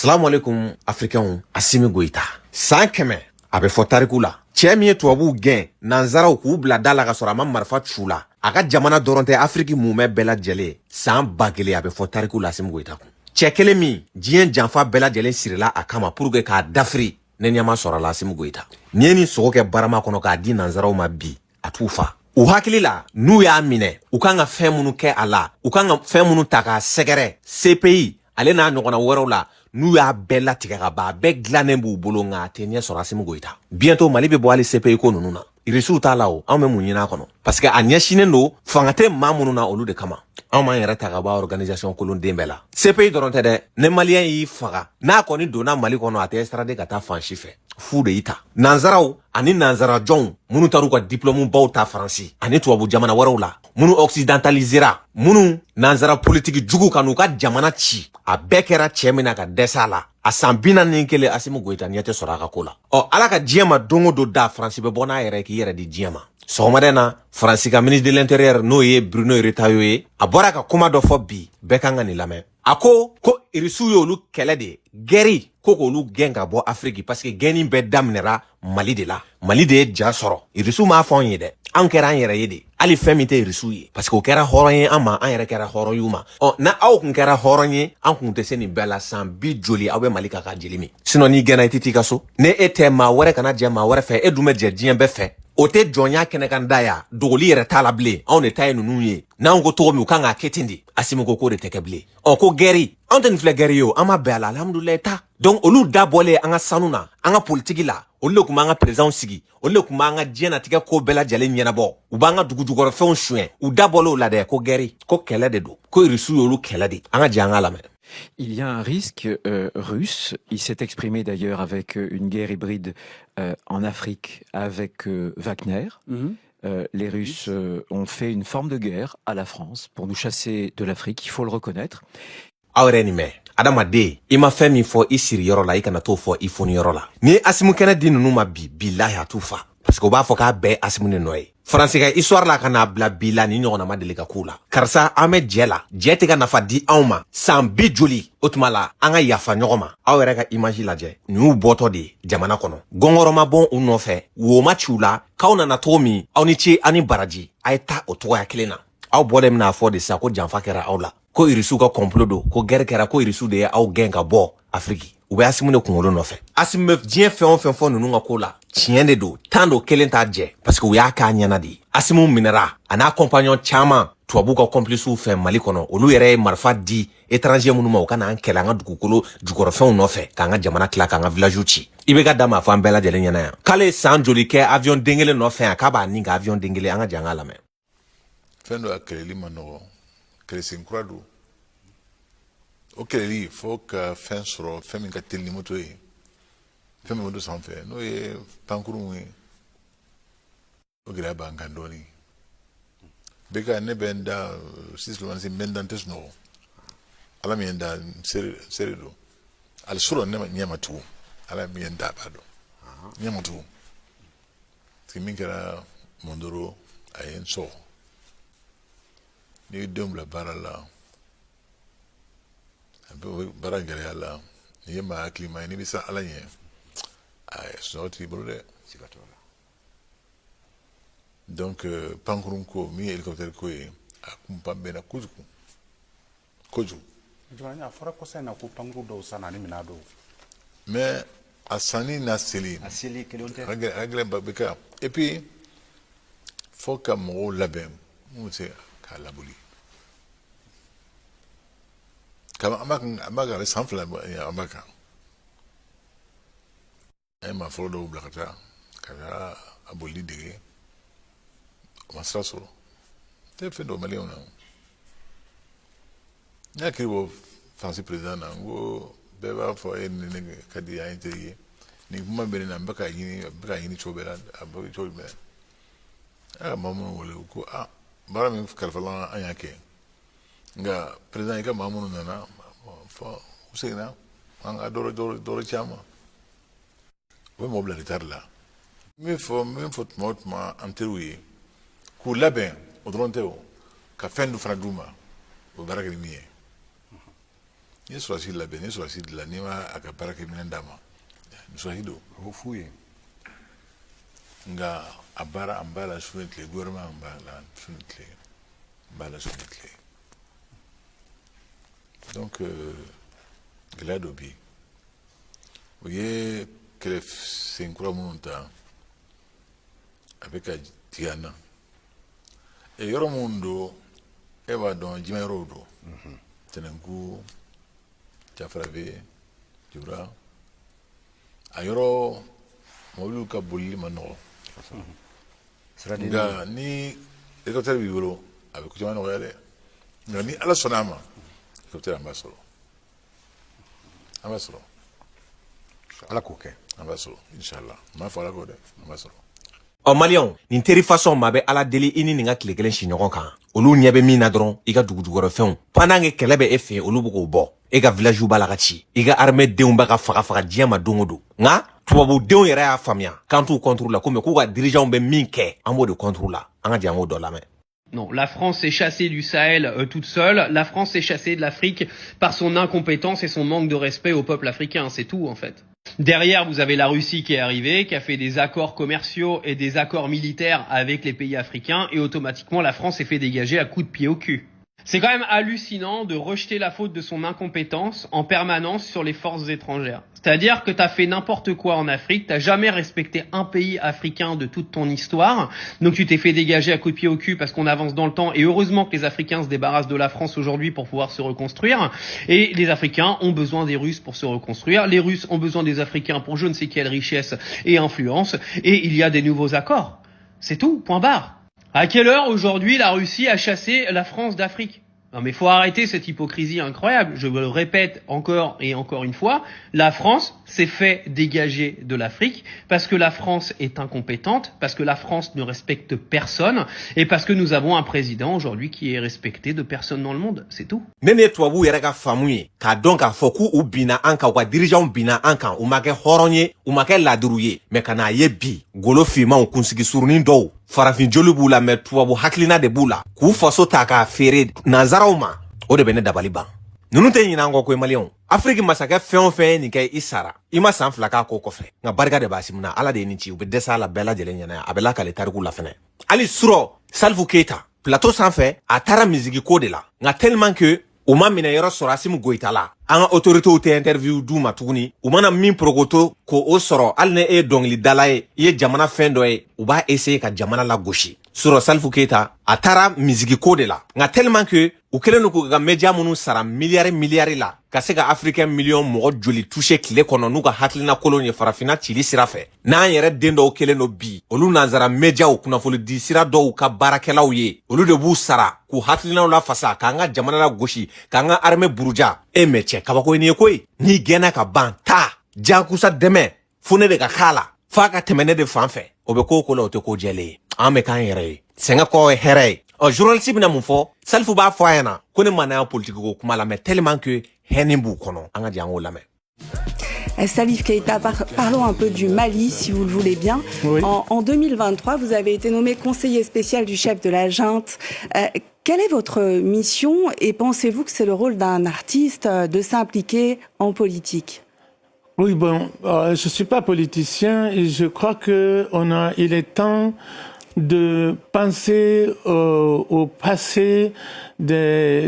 Salamu alaikum Africains, Assimi Goïta. San kɛmɛ a bɛ fɔ tariku la. Cɛ min ye tubabuw gɛn nanzaraw k'u bila da la ka sɔrɔ a ma marifa c'u la. A ka jamana dɔrɔn tɛ Afriki mumɛ bɛɛ lajɛlen san 1000 a bɛ fɔ tariku la Assimi Goïta kun. Cɛ kelen min diɲɛ janfa bɛɛ lajɛlen sirila a kama pour que k'a dafiri ne ɲɛma sɔrɔ la Assimi Goïta. Ni ye nin sogo kɛ barama kɔnɔ k'a di nanzaraw ma bi a t'u fa. U hakili la n'u y'a minɛ u kan ka fɛn minnu kɛ a la u kan ka fɛn minnu ta k'a sɛgɛrɛ CPI ale n'a ɲɔgɔnna wɛrɛw la n'u y'a bɛɛ latigɛ ka ban a bɛɛ dilannen b'u bolo nka a tɛ ɲɛ sɔrɔ Assimi Goïta. Bientôt Mali bɛ bɔ hali CPI ko ninnu na. Irisiw t'a la o anw bɛ mun ɲini a kɔnɔ parce que a ɲɛsinnen don fanga tɛ maa minnu na olu de kama. Anw m'an yɛrɛ ta ka bɔ organisation kolonden bɛɛ la. CPI dɔrɔn tɛ dɛ ne maliyɛn y'i faga n'a kɔni donna Mali kɔnɔ a tɛ extradé ka taa fan si fɛ. Fu de y'i ta. Nanzaraw ani nanzarajɔnw minnu taar'u ka diplôme baw ta Faransi ani tubabu jamana wɛrɛw la minnu occidentalisera minnu nanzara politique jugu ka n'u ka jamana ci a bɛɛ kɛra cɛ min na ka dɛsɛ a la a san 41 Assimi Goïta ɲɛ tɛ sɔrɔ a ka ko la. Ala ka diɲɛ ma don o don da Faransi bɛ bɔ n'a yɛrɛ k'i yɛrɛ di diɲɛ ma. Sɔgɔmada na Faransi ka ministre de l'intérieur n'o ye Bruno Retailleau ye a bɔra ka kuma dɔ fɔ bi bɛɛ kan ka nin lamɛn. A ko irisiw ye olu kɛlɛ de gɛri ko k'olu gɛn ka bɔ Afriki parce que gɛnni bɛɛ daminɛra Mali de la. Mali de ye ja sɔrɔ. Irisiw m'a fɔ anw ye dɛ. An kɛra an yɛrɛ ye de. Hali fɛn min tɛ irisiw ye parce que o kɛra hɔrɔn ye an ma an yɛrɛ kɛra hɔrɔn y'u ma. Na aw kun kɛra hɔrɔn ye an kun tɛ se nin bɛɛ la san 50 aw bɛ Mali kan ka jeli min. Sinon n'i gɛnna i tɛ t'i ka so. Ne e tɛ maa wɛrɛ kana jɛ maa wɛrɛ fɛ e dun bɛ jɛ diɲɛ bɛɛ fɛ. O tɛ jɔnya kɛnɛ kan da ya dogoli yɛrɛ t'a la bilen anw de ta ye ninnu ye n'anw ko cogo min u kan k'a kɛ ten de Assimi ko k'o de tɛ kɛ bilen ko gɛri anw tɛ nin filɛ gɛri ye o an ma bɛn a la alhamdulilayi ta donc olu da bɔlen an ka sanu na an ka politiki la olu de tun b'an ka présidents sigi olu de tun b'an ka diɲɛnatigɛ ko bɛɛ lajɛlen ɲɛnabɔ u b'an ka dugujukɔrɔfɛnw suɲɛ u da bɔlen o la dɛ ko gɛri ko kɛlɛ de don ko irisiw y'olu kɛlɛ de an ka jɛ an ka lamɛn. Il y a un risque russe. Il s'est exprimé d'ailleurs avec une guerre hybride en Afrique avec Wagner. Les Russes ont fait une forme de guerre à la France pour nous chasser de l'Afrique, il faut le reconnaître. Adamaden i ma fɛn min fɔ i siri yɔrɔ la i kana t'o fɔ i foni yɔrɔ la ni Assimi kɛnɛ di ninnu ma bi bilahi a t'u fa parce que u b'a fɔ k'a bɛɛ Assimi ne nɔ ye Faransi ka histoire la kana bila bi la ni ɲɔgɔnna ma deli ka k'u la karisa an bɛ jɛ la jɛ tɛ ka nafa di anw ma san 50 o tuma la an ka yafa ɲɔgɔn ma aw yɛrɛ ka image lajɛ nin y'u bɔtɔ de ye jamana kɔnɔ gɔngɔrɔ ma bɔ u nɔfɛ wo ma ci u la k'aw nana cogo min aw ni ce ani baraji a ye taa o cogoya kelen na aw bɔlen bɛna fɔ de sa ko janfa kɛra aw la ko irisiw ka complot don ko guerre kɛra ko irisiw de ye aw gɛn ka bɔ Afriki u bɛ Assimi de kunkolo nɔfɛ Assimi bɛ diɲɛ fɛn o fɛn fɔ ninnu ka ko la tiɲɛ de don tan don kelen t'a jɛ parce que u y'a k'a ɲɛna de ye Assimi minɛra a n'a compagnon caman tubabuw ka complices fɛ Mali kɔnɔ olu yɛrɛ ye marifa di étranger minnu ma u ka n'an kɛlɛ an ka dugukolo jukɔrɔfɛnw nɔfɛ k'an ka jamana tila k'an ka village ci i bɛ ka da ma fɔ an bɛɛ lajɛlen ɲɛna yan k'ale san joli kɛ avion den kelen nɔfɛ yan k'a b'a nin ka avion den kelen an ka jɛ an ka lamɛn. Fɛn dɔ a kɛlɛli ma nɔgɔ kɛlɛsen kura don o kɛlɛli fo ka fɛn sɔrɔ fɛn min ka teli ni moto ye fɛn min moto sanfɛ n'o ye pankurun ye o gɛlɛya b'an kan dɔɔnin bɛɛ ka ne bɛ n da sisan n bɛ n da n tɛ sunɔgɔ ala min ye n da seere don ali sɔrɔ ne ma ɲɛ ma tugun ala min ye n da a b'a dɔn ɲɛ ma tugun parce que min kɛra Mondoro a ye n sɔgɔ n'i ye denw bila baara la baara gɛlɛya la n'i ye maa hakilima ye n'i bɛ se ala ɲɛ sunɔgɔ t'i bolo dɛ donc pankurun ko min ye hélicoptère ko ye a kun pan bɛnna kojugu kojugu a fɔra kɔsa in na ko pankurun dɔw sanna ani minɛn dɔw mais a sanni n'a seli a gɛlɛn ba bɛ kɛ et puis fo ka mɔgɔw labɛn mun bɛ se k'a laboli an b'a kan san 2 an b'a kan an ye maa fɔlɔ dɔw bila ka taa a bolili dege o ma sira sɔrɔ tɛ fɛn dɔ maliyɛnw na n y'a kiri bɔ Faransi président na n ko bɛɛ b'a fɔ e ni ne ka di an ye teri ye nin kuma bɛ ne na n bɛ ka ɲini cogo bɛɛ la a bɛ cogo bɛɛ a ka maa minnu wele ko baara min kalifala an y'a kɛ nka président i ka maa minnu nana fɔ u seginna an ka dɔrɔ caman u bɛ mɔgɔ bila retard la n bɛ fɔ tuma o tuma an teriw ye k'u labɛn o dɔrɔn tɛ o ka fɛn dɔ fana d'u ma o baara kɛ ni min ye Ni Swahili la ben, ni Swahili la ni ma akapara ke minandama. Ni Swahili. Hofuye. Nga abara ambala fluently, gouvernement ambala fluently. Ambala fluently. Donc, Gladobi. Vous voyez que c'est un gros montant avec Diana. Et il y a un monde, il va dans Jimmy Rodo. Tenengu, Jafravé, Dura. Ayoro, Molu Kabuli Mano. Nga ni écouter bibolo avec Jimmy Rodo. Nga ni ala sonama. Écouter ambassadeur. Ambassadeur. Ala k'o kɛ. Ambassadeur, Inch'Allah. Ma fala ko de, ambassadeur. o maliyɛnw nin teri façon ma bɛ ala deli i ni nin ka tile kelen si ɲɔgɔn kan olu ɲɛ bɛ min na dɔrɔn i ka dugujugɔrɔfɛnw pendant que kɛlɛ bɛ e fɛ olu bɛ k'o bɔ e ka village b'a la ka ci i ka armée denw bɛ ka faga diɲɛ ma don o don nka tubabudenw yɛrɛ y'a faamuya k'an t'u contre la komi k'u ka dirigeants bɛ min kɛ an b'o de contre la an ka jan k'o dɔ lamɛn. Non, la France est chassée du Sahel toute seule. La France est chassée de l'Afrique par son incompétence et son manque de respect au peuple africain. C'est tout, en fait. Derrière, vous avez la Russie qui est arrivée, qui a fait des accords commerciaux et des accords militaires avec les pays africains. Et automatiquement, la France s'est fait dégager à coups de pied au cul. C'est quand même hallucinant de rejeter la faute de son incompétence en permanence sur les forces étrangères. C'est-à-dire que t'as fait n'importe quoi en Afrique, t'as jamais respecté un pays africain de toute ton histoire, donc tu t'es fait dégager à coups de pied au cul parce qu'on avance dans le temps, et heureusement que les Africains se débarrassent de la France aujourd'hui pour pouvoir se reconstruire, et les Africains ont besoin des Russes pour se reconstruire, les Russes ont besoin des Africains pour je ne sais quelle richesse et influence, et il y a des nouveaux accords. C'est tout, point barre. À quelle heure aujourd'hui la Russie a chassé la France d'Afrique? Non mais faut arrêter cette hypocrisie incroyable. Je le répète encore et encore une fois, la France s'est fait dégager de l'Afrique parce que la France est incompétente, parce que la France ne respecte personne et parce que nous avons un président aujourd'hui qui est respecté de personne dans le monde. C'est tout. Ne ne tubabu yɛrɛ ka faamu ye k'a dɔn k'a fɔ k'u binna an kan u ka dirigeants binna an kan u ma kɛ hɔrɔn ye u ma kɛ laduru ye mais ka n'a ye bi golo finmanw kunsigi surunin dɔw farafin joli b'u la mais tubabu hakilina de b'u la k'u faso ta k'a feere nanzaraw ma o de bɛ ne dabali ban ninnu tɛ ɲinɛ an kɔ koyi maliyɛnw Afrique masakɛ fɛn o fɛn ye nin kɛ i sara i ma san 2 k'a ko kɔfɛ nka barika de b'a simina ala de ye nin ci u bɛ dɛsɛ a la bɛɛ lajɛlen ɲɛna a bɛ lakale tariku la fɛnɛ hali surɔ Salfu Keita plateau sanfɛ a taara misigi ko de la nka tellement que u ma minɛ yɔrɔ sɔrɔ Asimu Goyita la an ka autorités tɛ interview d'u ma tuguni u mana min progoto ko o sɔrɔ hali ne e dɔnkilidala ye i ye jamana fɛn dɔ ye u b'a essayer ka jamana la gosi surɔ Salfu Keita a taara misigi ko de la nka tellement que u kɛlen do k'u ka média minnu sara miliyari la ka se ka africain million mɔgɔ joli touché tile kɔnɔ n'u ka hakilina kolon ye farafina cili sira fɛ n'an yɛrɛ den dɔw kɛlen do bi olu nanzara médiaw kunnafoni di sira dɔw ka baarakɛlaw ye olu de b'u sara k'u hakilinaw la fasa k'an ka jamana la gosi k'an ka armée buruja e mɛ cɛ kabako ye nin ye koyi n'i gɛnna ka ban ta jakusa dɛmɛ fo ne de ka k'a la f'a ka tɛmɛ ne de fan fɛ o bɛ ko o ko la o tɛ ko jɛlen ye an bɛ k'an yɛrɛ ye sɛgɛn kɔ ye hɛrɛ ye journaliste bɛna mun fɔ Salfu b'a fɔ a ɲɛna ko ne manaya politique ko kuma la mais tellement que haine b'u kɔnɔ an ka jan k'o lamɛn. Salif Keita, parlons un peu du Mali, si vous le voulez bien. Oui. En 2023, vous avez été nommé conseiller spécial du chef de la junte. Quelle est votre mission et pensez-vous que c'est le rôle d'un artiste de s'impliquer en politique? Oui, bon, je ne suis pas politicien et je crois qu'il est temps de penser au passé de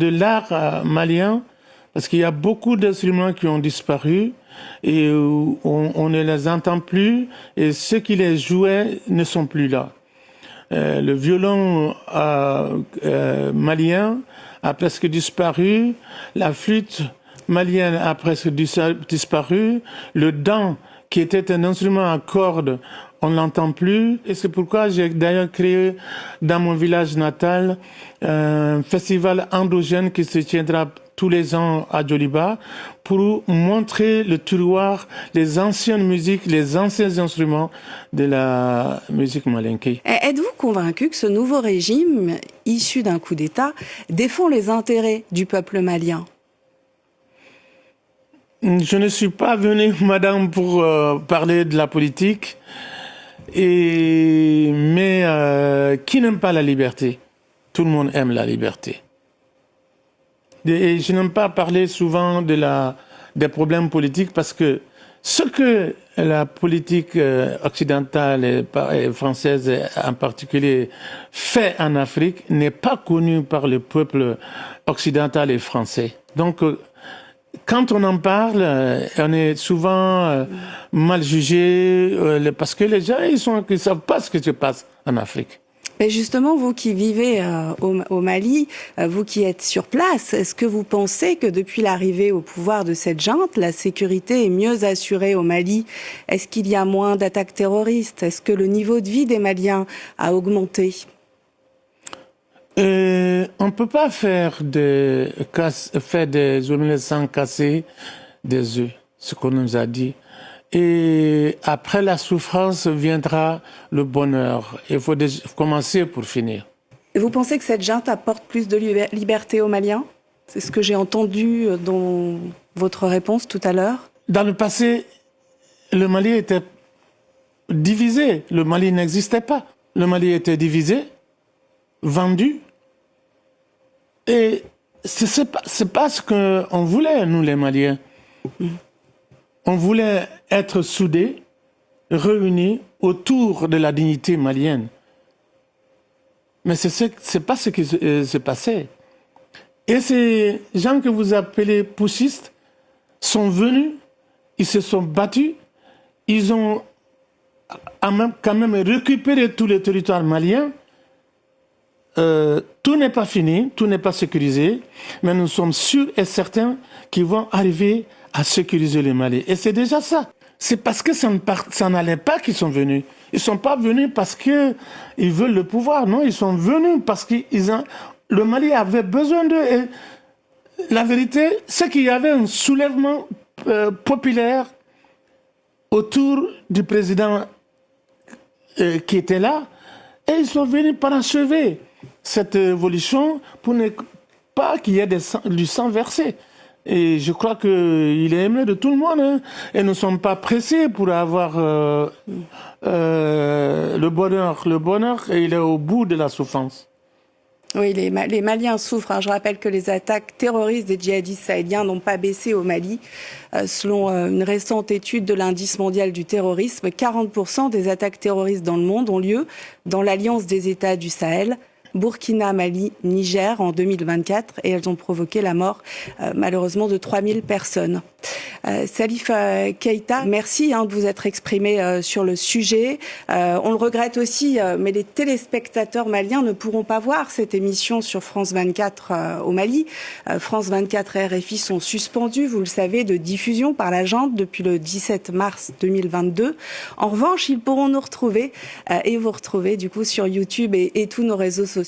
l'art malien, parce qu'il y a beaucoup d'instruments qui ont disparu et on ne les entend plus et ceux qui les jouaient ne sont plus là. Le violon malien a presque disparu, la flûte malienne a presque disparu, le dam qui était un instrument à cordes, on ne l'entend plus. Et c'est pourquoi j'ai d'ailleurs créé dans mon village natal un festival endogène qui se tiendra tous les ans à Djoliba pour montrer le terroir, les anciennes musiques, les anciens instruments de la musique malinké. Êtes-vous convaincu que ce nouveau régime, issu d'un coup d'État, défend les intérêts du peuple malien ? Je ne suis pas venu, madame, pour parler de la politique, mais qui n'aime pas la liberté? Tout le monde aime la liberté. Et je n'aime pas parler souvent des problèmes politiques parce que ce que la politique occidentale et française en particulier fait en Afrique n'est pas connu par le peuple occidental et français. Donc, quand on en parle, on est souvent mal jugé parce que les gens ils savent pas ce qui se passe en Afrique. Mais justement, vous qui vivez au Mali, vous qui êtes sur place, est-ce que vous pensez que depuis l'arrivée au pouvoir de cette junte, la sécurité est mieux assurée au Mali? Est-ce qu'il y a moins d'attaques terroristes? Est-ce que le niveau de vie des Maliens a augmenté? On ne peut pas faire des omelettes sans casser des œufs, ce qu'on nous a dit. Et après la souffrance viendra le bonheur. Il faut commencer pour finir. Et vous pensez que cette junte apporte plus de liberté aux Maliens? C'est ce que j'ai entendu dans votre réponse tout à l'heure. Dans le passé, le Mali était divisé. Le Mali n'existait pas. Le Mali était divisé, vendu. Et c'est pas ce qu'on voulait, nous les Maliens. On voulait être soudés, réunis autour de la dignité malienne. Mais c'est pas ce qui s'est passé. Et ces gens que vous appelez putschistes sont venus, ils se sont battus, ils ont quand même récupéré tout le territoire malien. Tout n'est pas fini, tout n'est pas sécurisé, mais nous sommes sûrs et certains qu'ils vont arriver à sécuriser le Mali. Et c'est déjà ça. C'est parce que ça n'allait pas qu'ils sont venus. Ils ne sont pas venus parce qu'ils veulent le pouvoir. Non, ils sont venus parce que le Mali avait besoin d'eux. Et la vérité, c'est qu'il y avait un soulèvement populaire autour du président qui était là. Et ils sont venus parachever cette évolution pour ne pas qu'il y ait du sang versé. Et je crois qu'il est aimé de tout le monde. Hein. Et nous ne sommes pas pressés pour avoir le bonheur. Le bonheur, il est au bout de la souffrance. Oui, les Maliens souffrent. Hein. Je rappelle que les attaques terroristes des djihadistes sahéliens n'ont pas baissé au Mali. Selon une récente étude de l'Indice mondial du terrorisme, 40% des attaques terroristes dans le monde ont lieu dans l'Alliance des États du Sahel, Burkina, Mali, Niger en 2024 et elles ont provoqué la mort malheureusement de 3000 personnes. Salif Keïta, merci de vous être exprimé sur le sujet. On le regrette aussi, mais les téléspectateurs maliens ne pourront pas voir cette émission sur France 24 au Mali. France 24 et RFI sont suspendus, vous le savez, de diffusion par la junte depuis le 17 mars 2022. En revanche, ils pourront nous retrouver et vous retrouver du coup sur YouTube et tous nos réseaux sociaux.